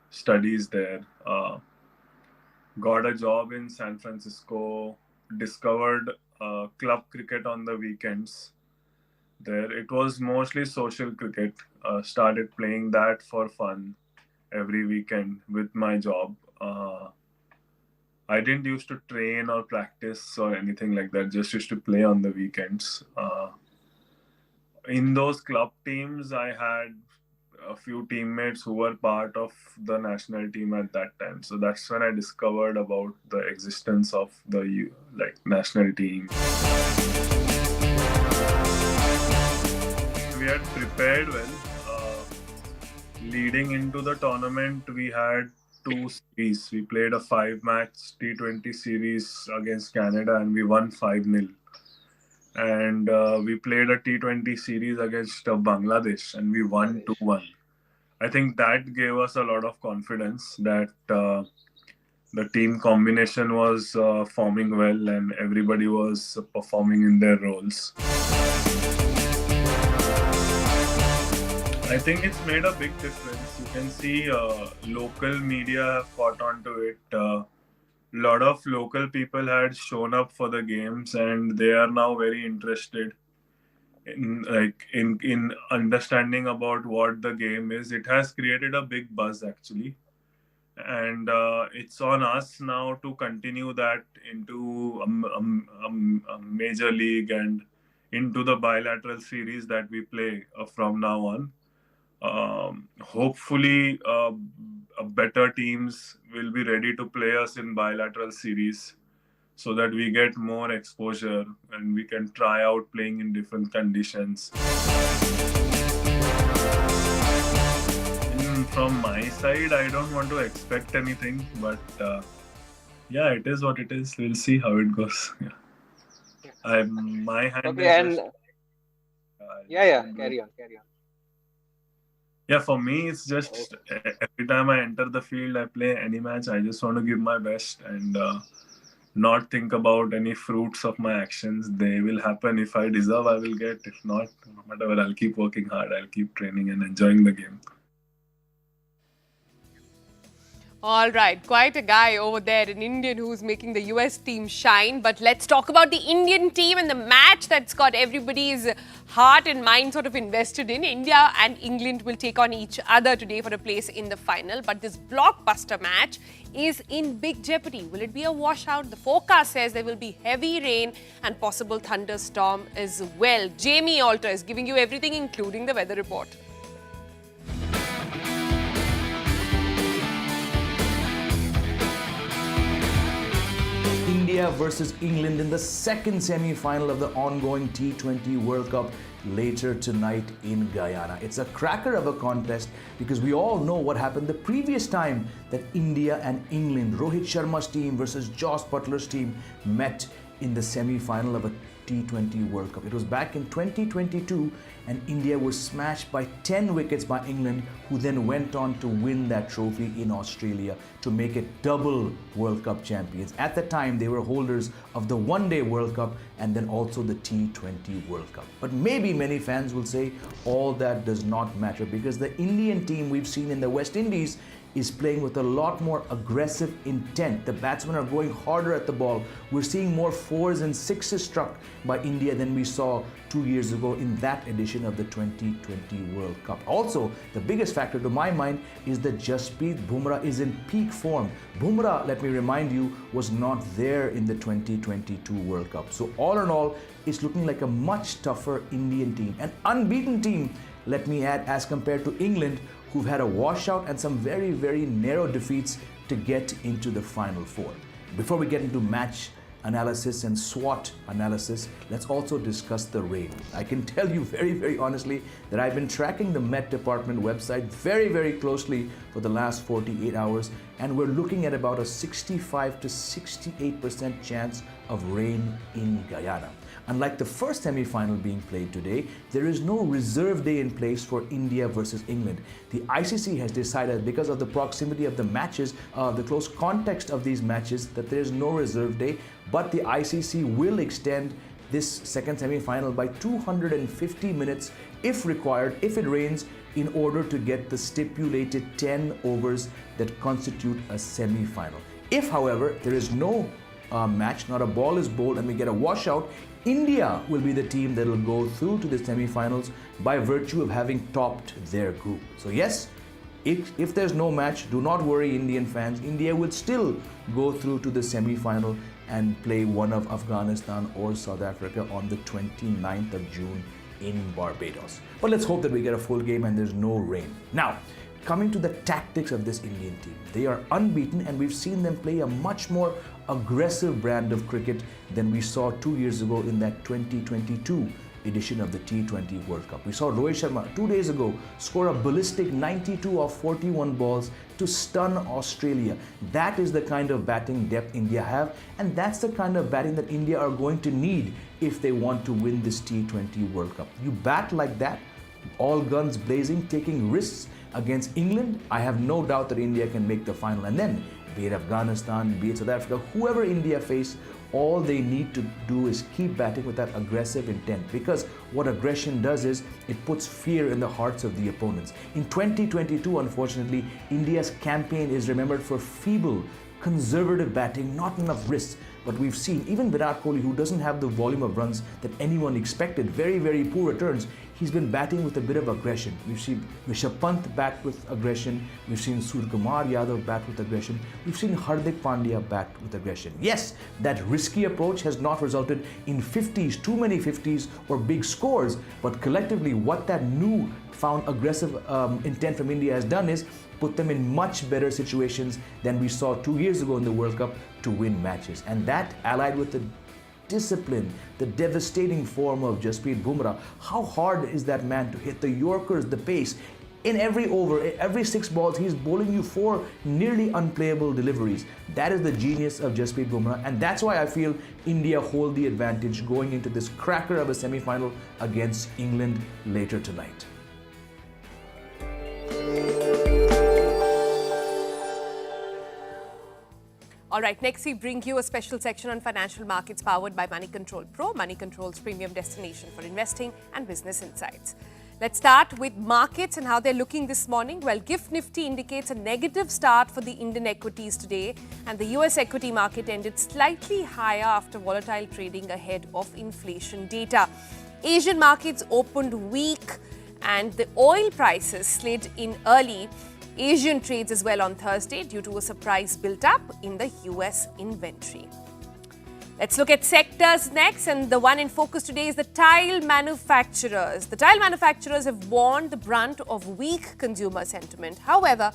studies there. Got a job in San Francisco, discovered club cricket on the weekends. There it was mostly social cricket. Started playing that for fun every weekend with my job. I didn't used to train or practice or anything like that, just used to play on the weekends. In those club teams, I had a few teammates who were part of the national team at that time. So that's when I discovered about the existence of the national team. We had prepared well. Leading into the tournament, we had 2 series. We played a 5-match T20 series against Canada and we won 5-0. And we played a T20 series against Bangladesh and we won 2-1. I think that gave us a lot of confidence that the team combination was forming well and everybody was performing in their roles. I think it's made a big difference. You can see local media have caught on to it. A lot of local people had shown up for the games and they are now very interested in understanding about what the game is. It has created a big buzz actually. And it's on us now to continue that into a major league and into the bilateral series that we play from now on. Hopefully better teams will be ready to play us in bilateral series so that we get more exposure and we can try out playing in different conditions. From my side, I don't want to expect anything, but yeah, it is what it is. We'll see how it goes. Yeah. My hand Okay, is and carry on. Yeah, for me, it's just every time I enter the field, I play any match, I just want to give my best and not think about any fruits of my actions. They will happen. If I deserve, I will get. If not, whatever, I'll keep working hard. I'll keep training and enjoying the game. All right, quite a guy over there, an Indian who's making the US team shine. But let's talk about the Indian team and the match that's got everybody's heart and mind sort of invested in. India and England will take on each other today for a place in the final. But this blockbuster match is in big jeopardy. Will it be a washout? The forecast says there will be heavy rain and possible thunderstorm as well. Jamie Alter is giving you everything, including the weather report. In India versus England in the second semi-final of the ongoing T20 World Cup later tonight in Guyana. It's a cracker of a contest because we all know what happened the previous time that India and England, Rohit Sharma's team versus Joss Butler's team, met in the semi-final of a T20 World Cup. It was back in 2022 and India was smashed by 10 wickets by England, who then went on to win that trophy in Australia to make it double World Cup champions. At the time, they were holders of the One-Day World Cup and then also the T20 World Cup. But maybe many fans will say all that does not matter because the Indian team we've seen in the West Indies is playing with a lot more aggressive intent. The batsmen are going harder at the ball. We're seeing more 4s and 6s struck by India than we saw 2 years ago in that edition of the 2020 World Cup. Also, the biggest factor to my mind is that Jasprit Bumrah is in peak form. Bumrah, let me remind you, was not there in the 2022 World Cup. So all in all, it's looking like a much tougher Indian team. An unbeaten team, let me add, as compared to England, who've had a washout and some very, very narrow defeats to get into the Final Four. Before we get into match analysis and SWOT analysis, let's also discuss the rain. I can tell you very, very honestly that I've been tracking the Met Department website very, very closely for the last 48 hours, and we're looking at about a 65 to 68% chance of rain in Guyana. Unlike the first semi-final being played today, there is no reserve day in place for India versus England. The ICC has decided, because of the proximity of the matches, the close context of these matches, that there is no reserve day, but the ICC will extend this second semi-final by 250 minutes if required, if it rains, in order to get the stipulated 10 overs that constitute a semi-final. If, however, there is no match, not a ball is bowled, and we get a washout, India will be the team that will go through to the semi-finals by virtue of having topped their group. So yes, if there's no match, do not worry, Indian fans. India will still go through to the semi-final and play one of Afghanistan or South Africa on the 29th of June in Barbados. But let's hope that we get a full game and there's no rain. Now, coming to the tactics of this Indian team, they are unbeaten and we've seen them play a much more aggressive brand of cricket than we saw 2 years ago in that 2022 edition of the T20 World Cup. We saw Rohit Sharma 2 days ago score a ballistic 92 off 41 balls to stun Australia. That is the kind of batting depth India have, and that's the kind of batting that India are going to need if they want to win this T20 World Cup. You bat like that, all guns blazing, taking risks against England, I have no doubt that India can make the final. And then, be it Afghanistan, be it South Africa, whoever India face, all they need to do is keep batting with that aggressive intent, because what aggression does is it puts fear in the hearts of the opponents. In 2022, unfortunately, India's campaign is remembered for feeble, conservative batting, not enough risks. But we've seen even Virat Kohli, who doesn't have the volume of runs that anyone expected, very, very poor returns, he's been batting with a bit of aggression. We've seen Rishabh Pant bat with aggression. We've seen Suryakumar Yadav bat with aggression. We've seen Hardik Pandya bat with aggression. Yes, that risky approach has not resulted in 50s, too many 50s or big scores, but collectively what that new found aggressive intent from India has done is put them in much better situations than we saw 2 years ago in the World Cup to win matches. And that, allied with the discipline, the devastating form of Jasprit Bumrah, how hard is that man to hit the Yorkers, the pace? In every over, every 6 balls, he's bowling you 4 nearly unplayable deliveries. That is the genius of Jasprit Bumrah, and that's why I feel India hold the advantage going into this cracker of a semi-final against England later tonight. All right, next we bring you a special section on financial markets powered by Money Control Pro, Money Control's premium destination for investing and business insights. Let's start with markets and how they're looking this morning. Well, GIFT Nifty indicates a negative start for the Indian equities today, and the US equity market ended slightly higher after volatile trading ahead of inflation data. Asian markets opened weak and the oil prices slid in early Asian trades as well on Thursday due to a surprise built up in the US inventory. Let's look at sectors next, and the one in focus today is the tile manufacturers. The tile manufacturers have borne the brunt of weak consumer sentiment. However,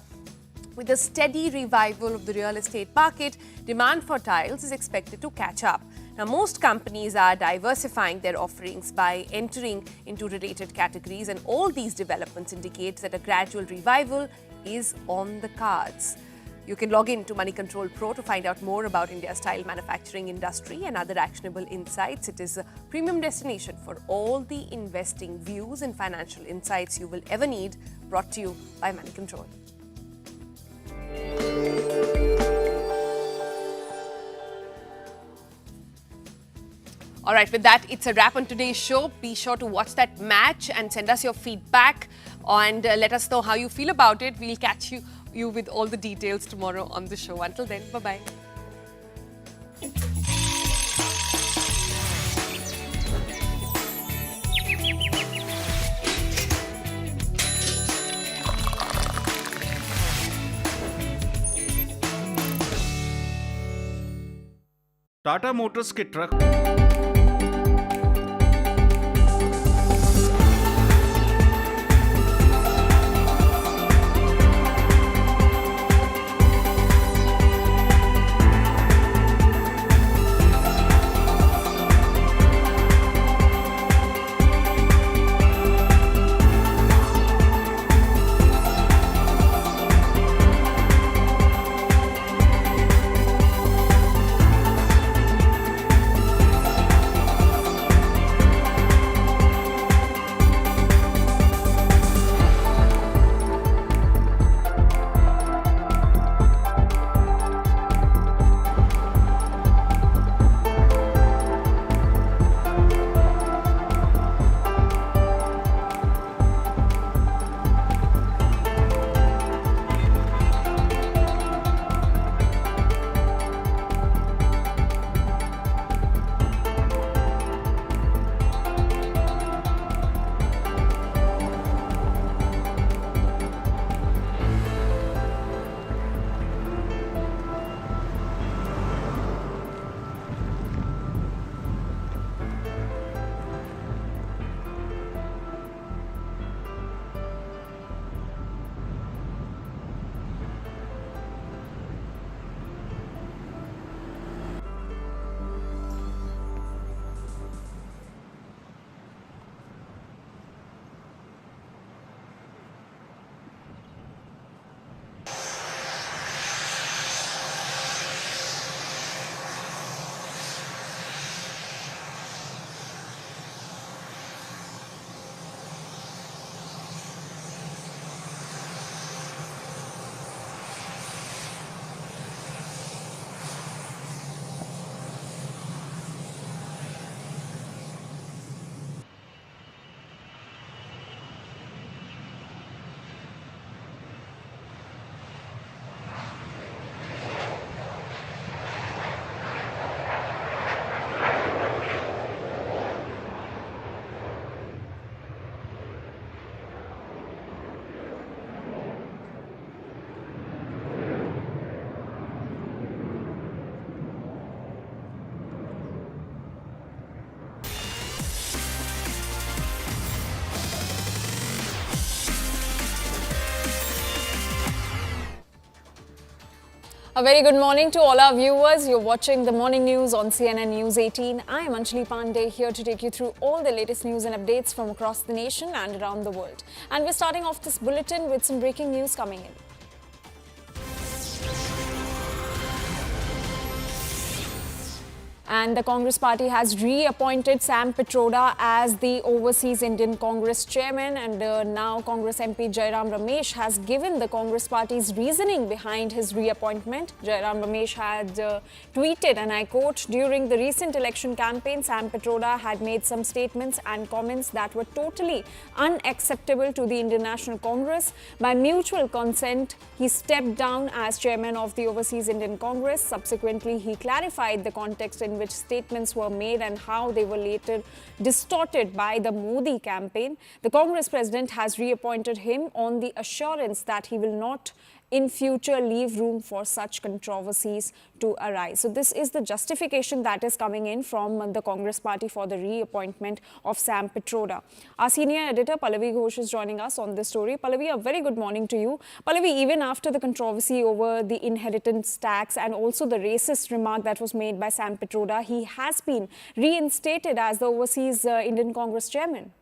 With a steady revival of the real estate market, demand for tiles is expected to catch up. Now, most companies are diversifying their offerings by entering into related categories, and all these developments indicate that a gradual revival is on the cards. You can log in to Money Control Pro to find out more about India's tile manufacturing industry and other actionable insights. It is a premium destination for all the investing views and financial insights you will ever need, brought to you by Money Control. All right, with that, it's a wrap on today's show. Be sure to watch that match and send us your feedback and let us know how you feel about it. We'll catch you with all the details tomorrow on the show. Until then, bye-bye. Tata Motors के truck A very good morning to all our viewers. You're watching the morning news on CNN News 18. I am Anjali Pandey, here to take you through all the latest news and updates from across the nation and around the world. And we're starting off this bulletin with some breaking news coming in. And the Congress party has reappointed Sam Pitroda as the Overseas Indian Congress chairman, and now Congress MP Jairam Ramesh has given the Congress party's reasoning behind his reappointment. Jairam Ramesh had tweeted, and I quote, "During the recent election campaign, Sam Pitroda had made some statements and comments that were totally unacceptable to the Indian National Congress. By mutual consent, he stepped down as chairman of the Overseas Indian Congress. Subsequently, he clarified the context in which statements were made and how they were later distorted by the Modi campaign. The Congress president has reappointed him on the assurance that he will not in future leave room for such controversies to arise. So this is the justification that is coming in from the Congress party for the reappointment of Sam Pitroda. Our senior editor Pallavi Ghosh is joining us on this story. Pallavi, a very good morning to you. Pallavi, even after the controversy over the inheritance tax and also the racist remark that was made by Sam Pitroda, he has been reinstated as the overseas Indian Congress chairman.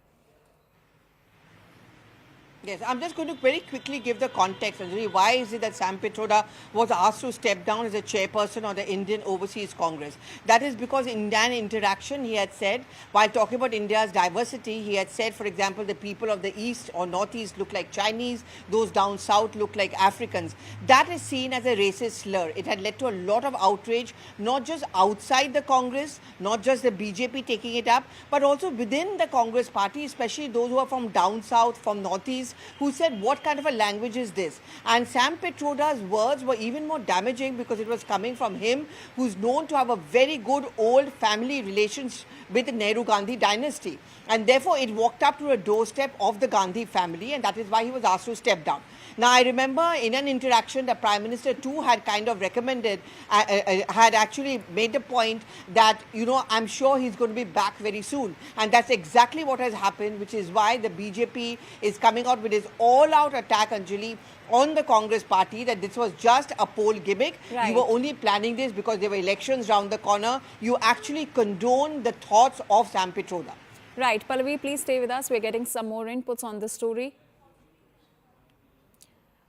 Yes, I'm just going to very quickly give the context. Why is it that Sam Pitroda was asked to step down as a chairperson of the Indian Overseas Congress? That is because in an interaction he had said, while talking about India's diversity, he had said, for example, the people of the East or Northeast look like Chinese, those down South look like Africans. That is seen as a racist slur. It had led to a lot of outrage, not just outside the Congress, not just the BJP taking it up, but also within the Congress party, especially those who are from down South, from Northeast, who said, what kind of a language is this? And Sam Pitroda's words were even more damaging because it was coming from him, who's known to have a very good old family relations with the Nehru-Gandhi dynasty. And therefore, it walked up to a doorstep of the Gandhi family, and that is why he was asked to step down. Now, I remember in an interaction, the Prime Minister too had kind of recommended, had actually made the point that, you know, I'm sure he's going to be back very soon. And that's exactly what has happened, which is why the BJP is coming out with his all-out attack, Anjali, on the Congress party, that this was just a poll gimmick. Right. You were only planning this because there were elections round the corner. You actually condone the thoughts of Sam Pitroda. Right. Pallavi, please stay with us. We're getting some more inputs on this story.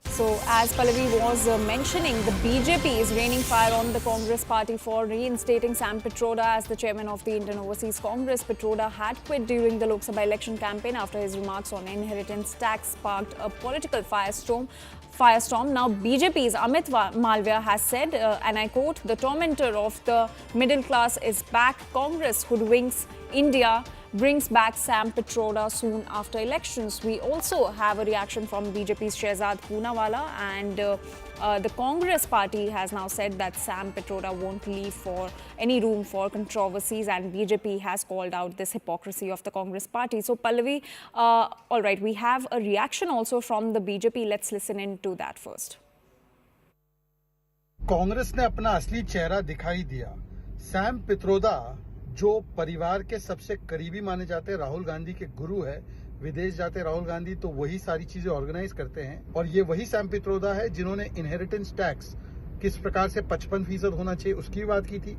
So, as Pallavi was mentioning, the BJP is raining fire on the Congress party for reinstating Sam Pitroda as the chairman of the Indian Overseas Congress. Pitroda had quit during the Lok Sabha election campaign after his remarks on inheritance tax sparked a political firestorm. Now, BJP's Amit Malviya has said, and I quote, "The tormentor of the middle class is back. Congress hoodwinks India, brings back Sam Pitroda soon after elections." We also have a reaction from BJP's Shehzad Poonawala, and the Congress party has now said that Sam Pitroda won't leave for any room for controversies, and BJP has called out this hypocrisy of the Congress party. So, Pallavi, all right, we have a reaction also from the BJP. Let's listen in to that first. Congress ने अपना असली चेहरा दिखाई दिया। Sam Pitroda जो परिवार के सबसे करीबी माने जाते हैं, राहुल गांधी के गुरु है, विदेश जाते राहुल गांधी तो वही सारी चीजें ऑर्गेनाइज करते हैं, और ये वही सैम पित्रोदा है जिन्होंने इनहेरिटेंस टैक्स किस प्रकार से 55% होना चाहिए उसकी बात की थी।